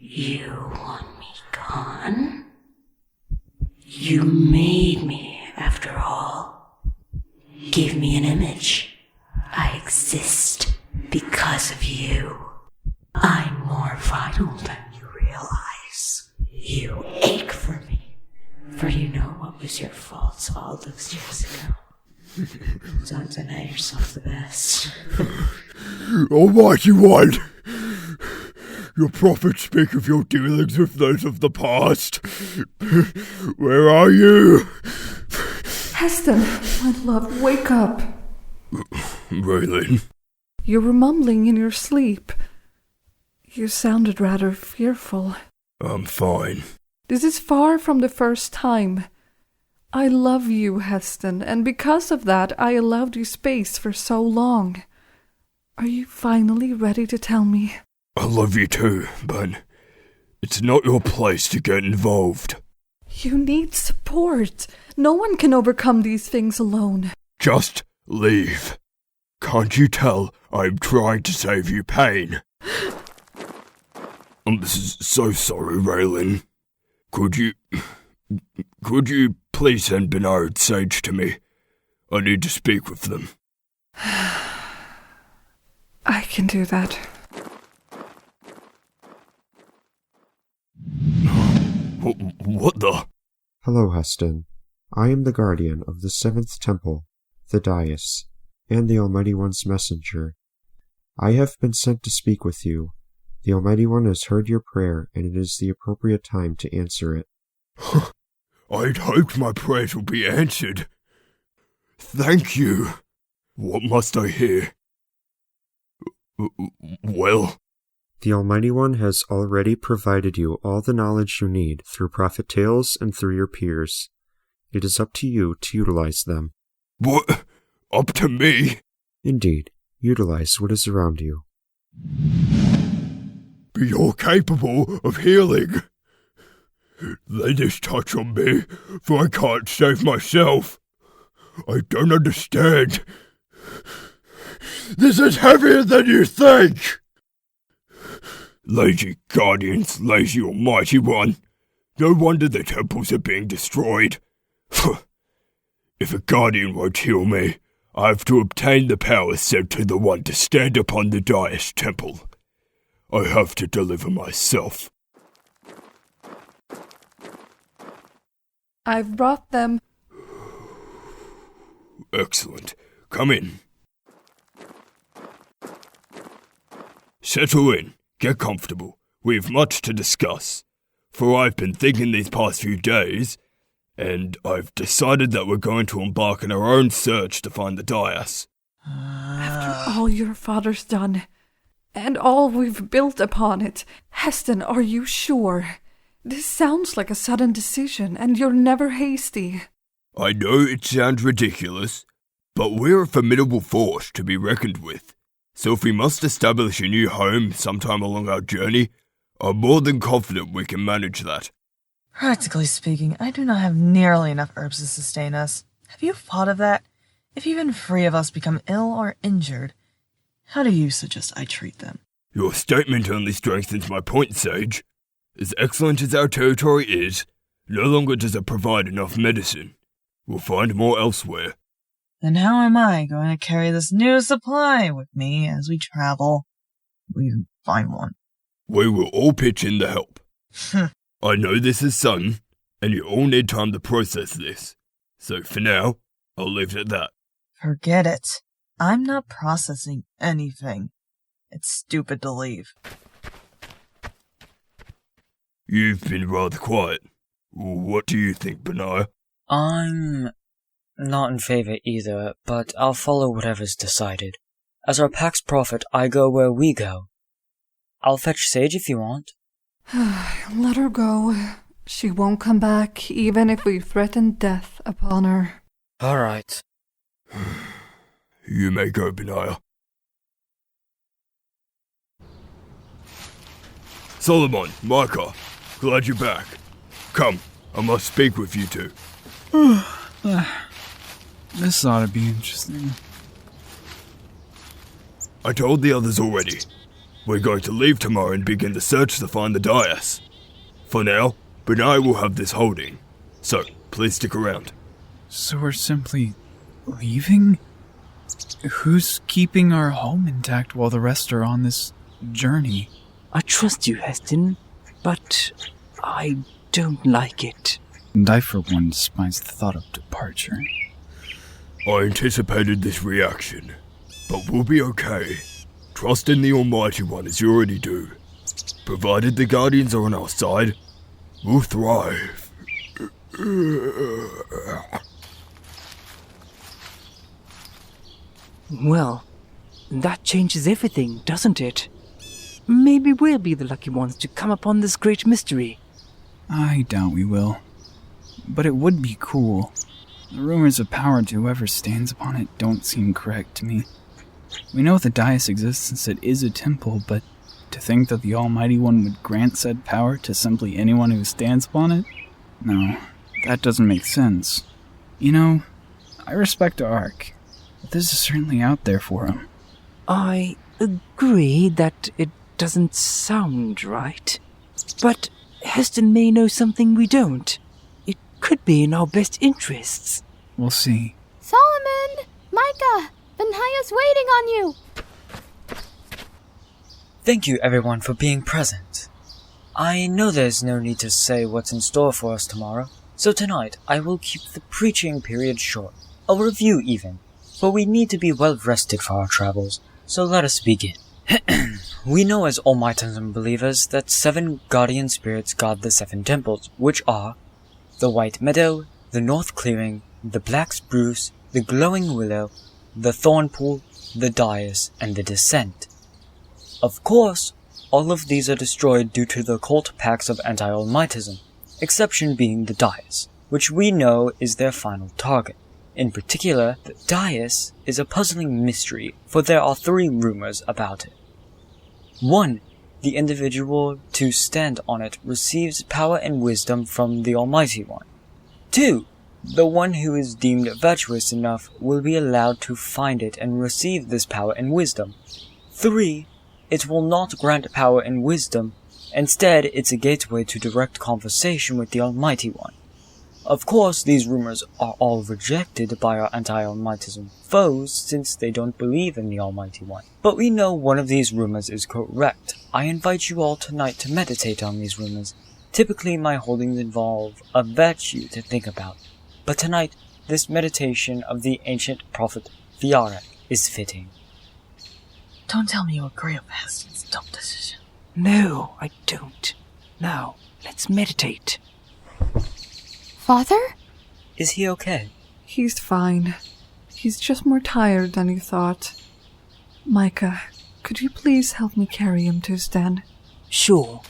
You want me gone? You made me, after all. Gave me an image. I exist because of you. I'm more vital than you realize. You ache for me, for you know what was your faults all those years ago. Don't deny yourself the best. Almighty One! Your prophets speak of your dealings with those of the past. Where are you? Heston, my love, wake up. Raelynn? You were mumbling in your sleep. You sounded rather fearful. I'm fine. This is far from the first time. I love you, Heston, and because of that, I allowed you space for so long. Are you finally ready to tell me? I love you too, but it's not your place to get involved. You need support. No one can overcome these things alone. Just leave. Can't you tell I'm trying to save you pain? This is so sorry, Raelynn. Could you please send Benaiah and Sage to me? I need to speak with them. I can do that. What the? Hello, Heston. I am the guardian of the seventh temple, the Devious, and the Almighty One's messenger. I have been sent to speak with you. The Almighty One has heard your prayer, and it is the appropriate time to answer it. I'd hoped my prayers would be answered. Thank you. What must I hear? Well? The Almighty One has already provided you all the knowledge you need through prophet tales and through your peers. It is up to you to utilize them. What? Up to me? Indeed. Utilize what is around you. But you're capable of healing. Lay this touch on me, for I can't save myself. I don't understand. This is heavier than you think! Lazy guardians, lazy almighty one. No wonder the temples are being destroyed. If a guardian won't heal me, I have to obtain the power sent to the one to stand upon the Devious temple. I have to deliver myself. I've brought them. Excellent. Come in. Settle in. Get comfortable. We've much to discuss. For I've been thinking these past few days, and I've decided that we're going to embark on our own search to find the Devious. After all your father's done, and all we've built upon it, Heston, are you sure? This sounds like a sudden decision, and you're never hasty. I know it sounds ridiculous, but we're a formidable force to be reckoned with. So if we must establish a new home sometime along our journey, I'm more than confident we can manage that. Practically speaking, I do not have nearly enough herbs to sustain us. Have you thought of that? If even 3 of us become ill or injured, how do you suggest I treat them? Your statement only strengthens my point, Sage. As excellent as our territory is, no longer does it provide enough medicine. We'll find more elsewhere. Then how am I going to carry this new supply with me as we travel? We can find one. We will all pitch in to help. I know this is sudden, and you all need time to process this. So for now, I'll leave it at that. Forget it. I'm not processing anything. It's stupid to leave. You've been rather quiet. What do you think, Benaiah? I'm not in favor either, but I'll follow whatever's decided. As our pack's prophet, I go where we go. I'll fetch Sage if you want. Let her go. She won't come back, even if we threaten death upon her. All right. You may go, Benaiah. Solomon, Micah, glad you're back. Come, I must speak with you two. This ought to be interesting. I told the others already. We're going to leave tomorrow and begin the search to find the Devious. For now, Benaiah will have this holding, so please stick around. So we're simply leaving? Who's keeping our home intact while the rest are on this journey? I trust you, Heston, but I don't like it. And I, for one, despise the thought of departure. I anticipated this reaction, but we'll be okay. Trust in the Almighty One as you already do. Provided the Guardians are on our side, we'll thrive. Well, that changes everything, doesn't it? Maybe we'll be the lucky ones to come upon this great mystery. I doubt we will. But it would be cool. The rumors of power to whoever stands upon it don't seem correct to me. We know the Devious exists since it is a temple, but to think that the Almighty One would grant said power to simply anyone who stands upon it? No, that doesn't make sense. You know, I respect Ark, but this is certainly out there for him. I agree that it doesn't sound right. But Heston may know something we don't. It could be in our best interests. We'll see. Solomon! Micah! Benaiah's waiting on you! Thank you everyone for being present. I know there's no need to say what's in store for us tomorrow, so tonight I will keep the preaching period short, a review even, for we need to be well rested for our travels, so let us begin. We know as Almightism believers that 7 guardian spirits guard the 7 temples, which are the White Meadow, the North Clearing, the Black Spruce, the Glowing Willow, the Thorn Pool, the Devious, and the Descent. Of course, all of these are destroyed due to the occult pacts of anti-Almightism, exception being the Devious, which we know is their final target. In particular, the Devious is a puzzling mystery, for there are 3 rumors about it. 1. The individual to stand on it receives power and wisdom from the Almighty One. 2. The one who is deemed virtuous enough will be allowed to find it and receive this power and wisdom. 3. It will not grant power and wisdom. Instead, it's a gateway to direct conversation with the Almighty One. Of course, these rumors are all rejected by our anti-Almightism foes since they don't believe in the Almighty One. But we know one of these rumors is correct. I invite you all tonight to meditate on these rumors. Typically, my holdings involve a virtue to think about. But tonight, this meditation of the ancient prophet Viarek is fitting. Don't tell me you agree with Heston's dumb decision. No, I don't. Now, let's meditate. Father? Is he okay? He's fine. He's just more tired than you thought. Micah, could you please help me carry him to his den? Sure.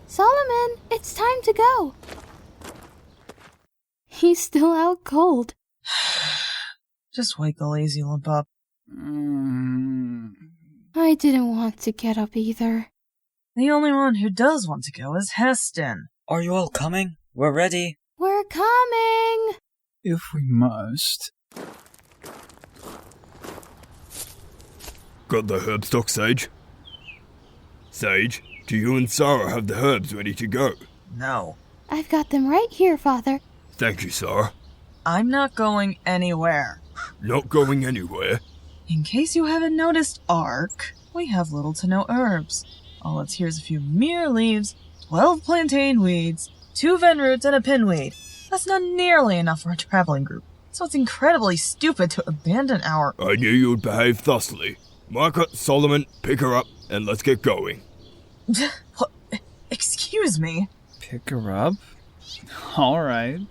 Solomon, it's time to go. He's still out cold. Just wake the lazy lump up. I didn't want to get up either. The only one who does want to go is Heston. Are you all coming? We're ready. We're coming! If we must. Got the herb stock, Sage? Sage, do you and Sara have the herbs ready to go? No. I've got them right here, Father. Thank you, Sara. I'm not going anywhere. Not going anywhere? In case you haven't noticed, Ark, we have little to no herbs. All that's here is a few mere leaves, 12 plantain weeds, 2 ven roots, and a pinweed. That's not nearly enough for a traveling group, so it's incredibly stupid to abandon our— I knew you'd behave thusly. Micah, Solomon, pick her up, and let's get going. What? Excuse me? Pick her up? Alright.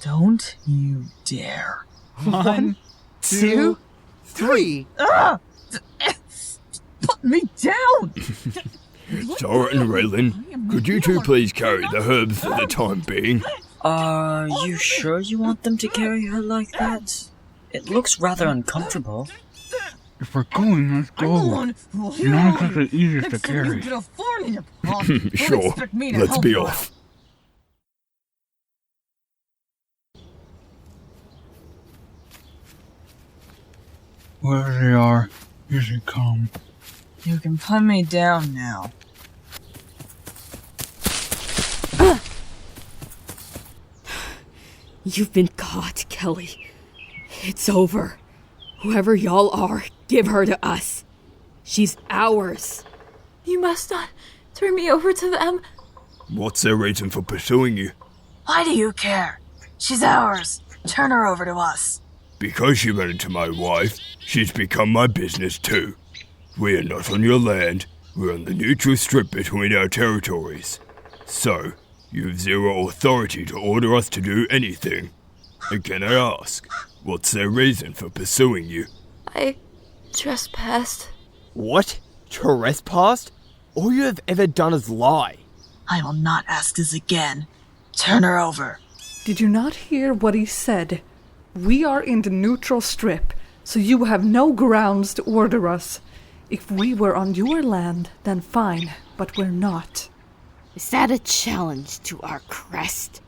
Don't you dare. 1, 2, 3. Ah! Put me down! Sara and Raelynn, could you two please carry the herbs for the time being? Are you sure you want them to carry her like that? It looks rather uncomfortable. If we're going, let's go. Not such the easiest to carry. Sure, let's be off. Where they are, you should come. You can put me down now. You've been caught, Kelly. It's over. Whoever y'all are, give her to us. She's ours. You must not turn me over to them. What's their reason for pursuing you? Why do you care? She's ours. Turn her over to us. Because she ran into my wife, she's become my business too. We are not on your land, we're on the neutral strip between our territories. So, you have zero authority to order us to do anything. Again I ask, what's their reason for pursuing you? I trespassed. What? Trespassed? All you have ever done is lie. I will not ask this again. Turn her over. Did you not hear what he said? We are in the neutral strip, so you have no grounds to order us. If we were on your land, then fine, but we're not. Is that a challenge to our crest?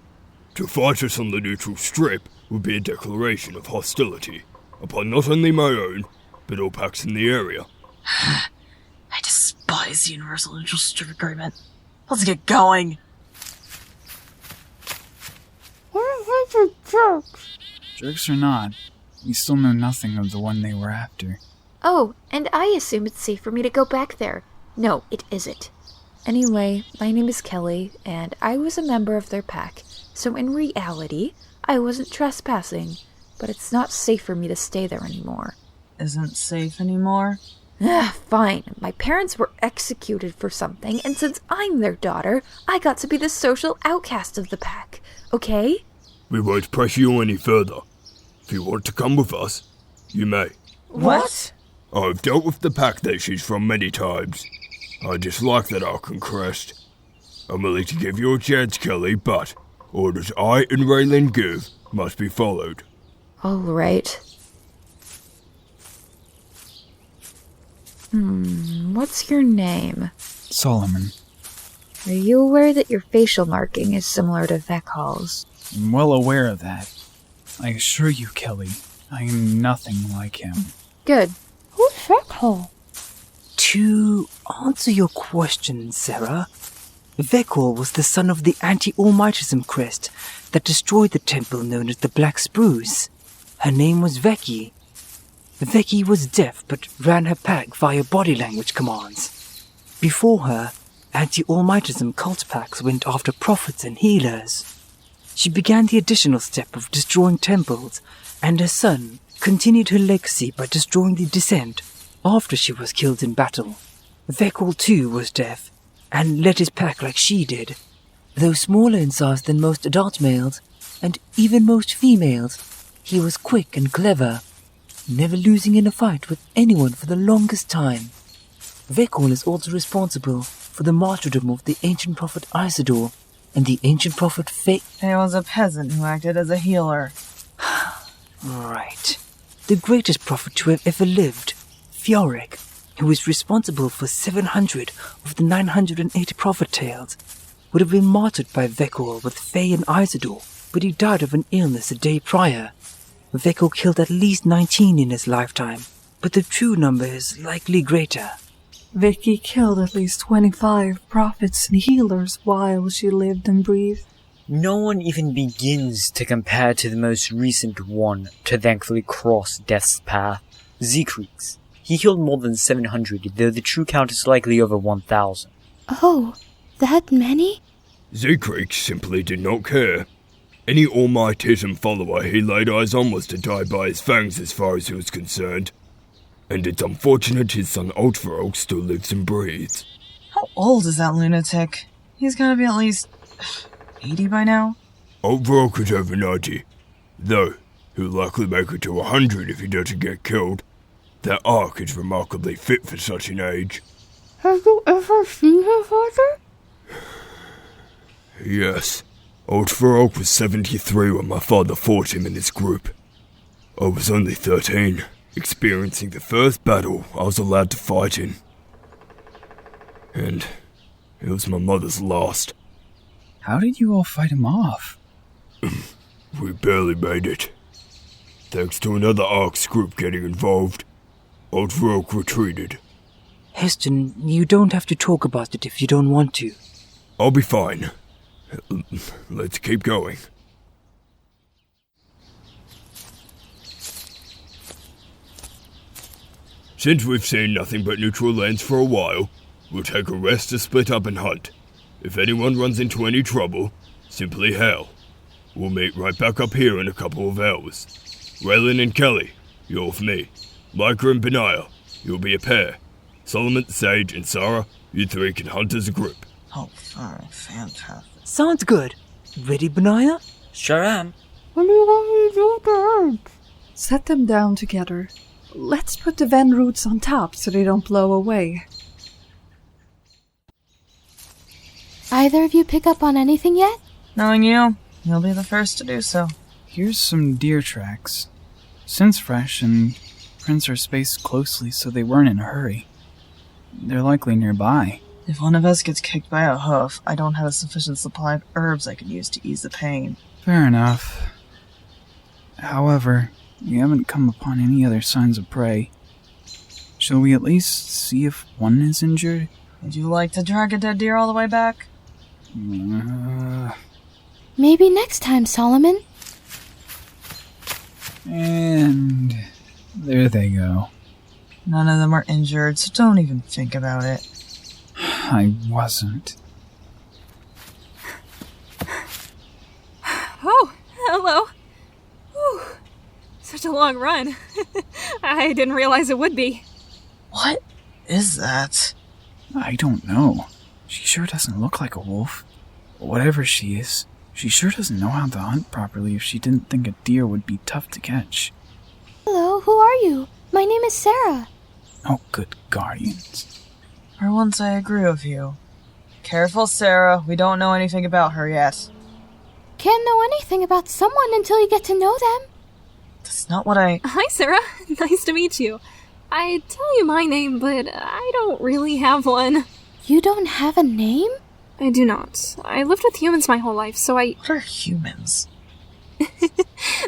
To fight us on the neutral strip would be a declaration of hostility upon not only my own, but all packs in the area. I despise the Universal Neutral Strip Agreement. Let's get going. Jerks or not, we still know nothing of the one they were after. Oh, and I assume it's safe for me to go back there. No, it isn't. Anyway, my name is Kelly, and I was a member of their pack, so in reality, I wasn't trespassing, but it's not safe for me to stay there anymore. Isn't safe anymore? Fine. My parents were executed for something, and since I'm their daughter, I got to be the social outcast of the pack, okay? We won't pressure you any further. If you want to come with us, you may. What? I've dealt with the pack that she's from many times. I dislike that Archon crest. I'm willing to give you a chance, Kelly, but orders I and Raelynn give must be followed. All right. What's your name? Solomon. Are you aware that your facial marking is similar to Vekhal's? I'm well aware of that. I assure you, Kelly, I am nothing like him. Good. Who's Vekhal? To answer your question, Sara, Vekhal was the son of the anti-Almightism crest that destroyed the temple known as the Black Spruce. Her name was Veki. Veki was deaf but ran her pack via body language commands. Before her, anti-Almightism cult packs went after prophets and healers. She began the additional step of destroying temples, and her son continued her legacy by destroying the Descent after she was killed in battle. Vekhal too was deaf, and led his pack like she did. Though smaller in size than most adult males, and even most females, he was quick and clever, never losing in a fight with anyone for the longest time. Vekhal is also responsible for the martyrdom of the ancient prophet Isidore and the ancient prophet There was a peasant who acted as a healer. Right. The greatest prophet to have ever lived, Fiorek, who is responsible for 700 of the 980 prophet tales, would have been martyred by Vekhal with Faye and Isidore, but he died of an illness a day prior. Vekhal killed at least 19 in his lifetime, but the true number is likely greater. Vicky killed at least 25 prophets and healers while she lived and breathed. No one even begins to compare to the most recent one to thankfully cross death's path, xXEclipsedLightXx. He killed more than 700, though the true count is likely over 1,000. Oh, that many? xXEclipsedLightXx simply did not care. Any Almightism follower he laid eyes on was to die by his fangs as far as he was concerned. And it's unfortunate his son Ultvarok still lives and breathes. How old is that lunatic? He's gotta be at least 80 by now? Ultvarok is over 90, though he'll likely make it to 100 if he doesn't get killed. That Ark is remarkably fit for such an age. Have you ever seen her father? Yes. Ultvarok was 73 when my father fought him in his group. I was only 13. Experiencing the first battle I was allowed to fight in. And it was my mother's last. How did you all fight him off? We barely made it. Thanks to another Ark's group getting involved, Old Rogue retreated. Heston, you don't have to talk about it if you don't want to. I'll be fine. Let's keep going. Since we've seen nothing but neutral lands for a while, we'll take a rest to split up and hunt. If anyone runs into any trouble, simply hail. We'll meet right back up here in a couple of hours. Raelynn and Kelly, you're with me. Micah and Benaiah, you'll be a pair. Solomon, Sage, and Sara, you three can hunt as a group. Oh, fantastic. Sounds good. Ready, Benaiah? Sure am. Set them down together. Let's put the Ven roots on top so they don't blow away. Either of you pick up on anything yet? Knowing you, you'll be the first to do so. Here's some deer tracks. Scent's fresh and prints are spaced closely so they weren't in a hurry. They're likely nearby. If one of us gets kicked by a hoof, I don't have a sufficient supply of herbs I can use to ease the pain. Fair enough. However, we haven't come upon any other signs of prey. Shall we at least see if one is injured? Would you like to drag a dead deer all the way back? Maybe next time, Solomon. And there they go. None of them are injured, so don't even think about it. I wasn't. Oh, hello. Whew. Such a long run. I didn't realize it would be. What is that? I don't know. She sure doesn't look like a wolf. Whatever she is, she sure doesn't know how to hunt properly if she didn't think a deer would be tough to catch. Hello, who are you? My name is Sara. Oh, good guardians. For once I agree with you. Careful, Sara. We don't know anything about her yet. Can't know anything about someone until you get to know them. That's not what I... Hi, Sara. Nice to meet you. I'd tell you my name, but I don't really have one. You don't have a name? I do not. I lived with humans my whole life, so What are humans?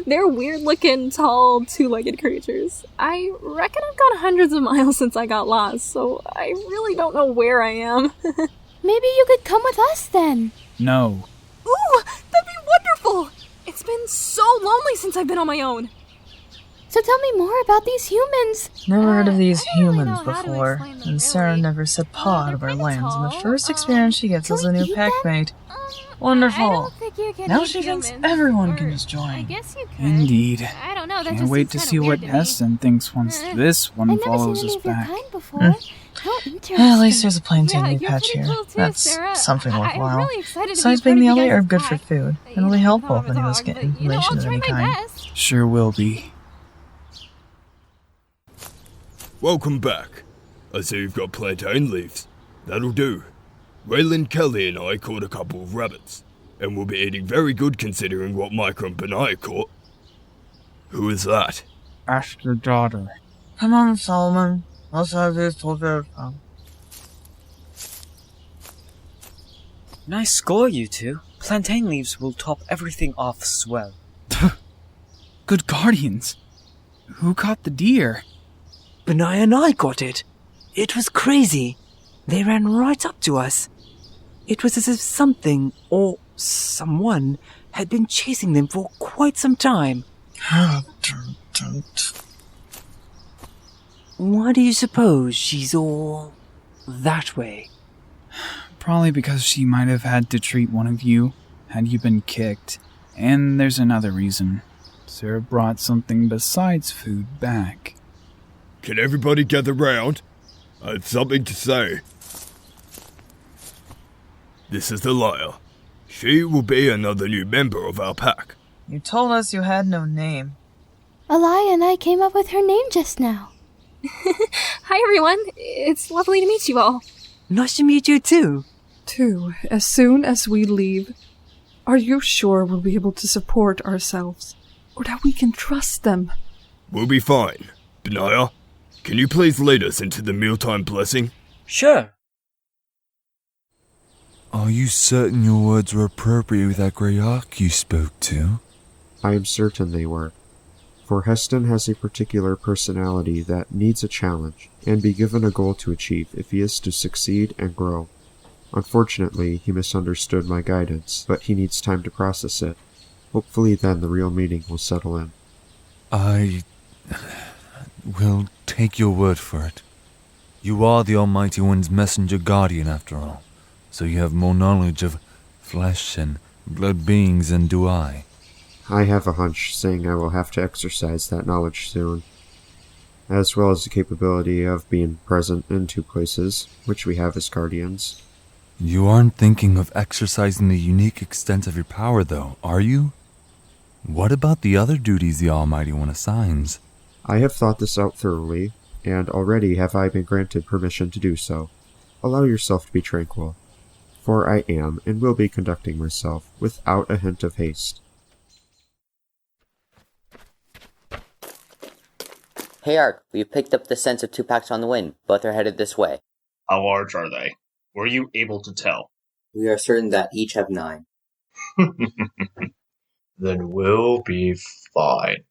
They're weird-looking, tall, two-legged creatures. I reckon I've gone hundreds of miles since I got lost, so I really don't know where I am. Maybe you could come with us then. No. Ooh, that'd be wonderful! It's been so lonely since I've been on my own. So tell me more about these humans. Never heard of these I don't really humans know how to before, explain them, and Sara really. never set paw out of our They're lands, and the kinda first tall. experience she gets Can is a we new eat them? packmate. I Wonderful. don't think you can Now eat she thinks humans. everyone Or can just join. I guess you could. Indeed. I don't know. That Can't just wait seems to kinda see what weird to me. Heston thinks once this one I've never follows seen us any of your back. kind before. How interesting. At least there's a plantain Yeah, weed you're patch pretty here. cool too, That's Sara. something I'm worthwhile. really excited to Besides be a being the part of only you guys' herb good for pack. food, You it'll be know, helpful I'm if any of us dog, get but, information I'll of try any my kind. best. Sure will be. Welcome back. I see you've got plantain leaves. That'll do. Raelynn, Kelly, and I caught a couple of rabbits, and we'll be eating very good considering what Micah and Benaiah caught. Who is that? Ask your daughter. Come on, Solomon. Let's have this till the Nice score, you two. Plantain leaves will top everything off swell. Good guardians. Who caught the deer? Benaiah and I got it. It was crazy. They ran right up to us. It was as if something, or someone, had been chasing them for quite some time. Why do you suppose she's all that way? Probably because she might have had to treat one of you had you been kicked. And there's another reason. Sara brought something besides food back. Can everybody gather round? I have something to say. This is Aaliyah. She will be another new member of our pack. You told us you had no name. Aaliyah and I came up with her name just now. Hi, everyone. It's lovely to meet you all. Nice to meet you too. As soon as we leave, are you sure we'll be able to support ourselves? Or that we can trust them? We'll be fine. Benaiah, can you please lead us into the mealtime blessing? Sure. Are you certain your words were appropriate with that grey ark you spoke to? I am certain they were. For Heston has a particular personality that needs a challenge, and be given a goal to achieve if he is to succeed and grow. Unfortunately, he misunderstood my guidance, but he needs time to process it. Hopefully then the real meaning will settle in. I will take your word for it. You are the Almighty One's messenger guardian, after all, so you have more knowledge of flesh and blood beings than do I. I have a hunch saying I will have to exercise that knowledge soon, as well as the capability of being present in two places, which we have as guardians. You aren't thinking of exercising the unique extent of your power, though, are you? What about the other duties the Almighty One assigns? I have thought this out thoroughly, and already have I been granted permission to do so. Allow yourself to be tranquil, for I am and will be conducting myself without a hint of haste. Hey Ark, we've picked up the scents of 2 packs on the wind. Both are headed this way. How large are they? Were you able to tell? We are certain that each have 9. Then we'll be fine.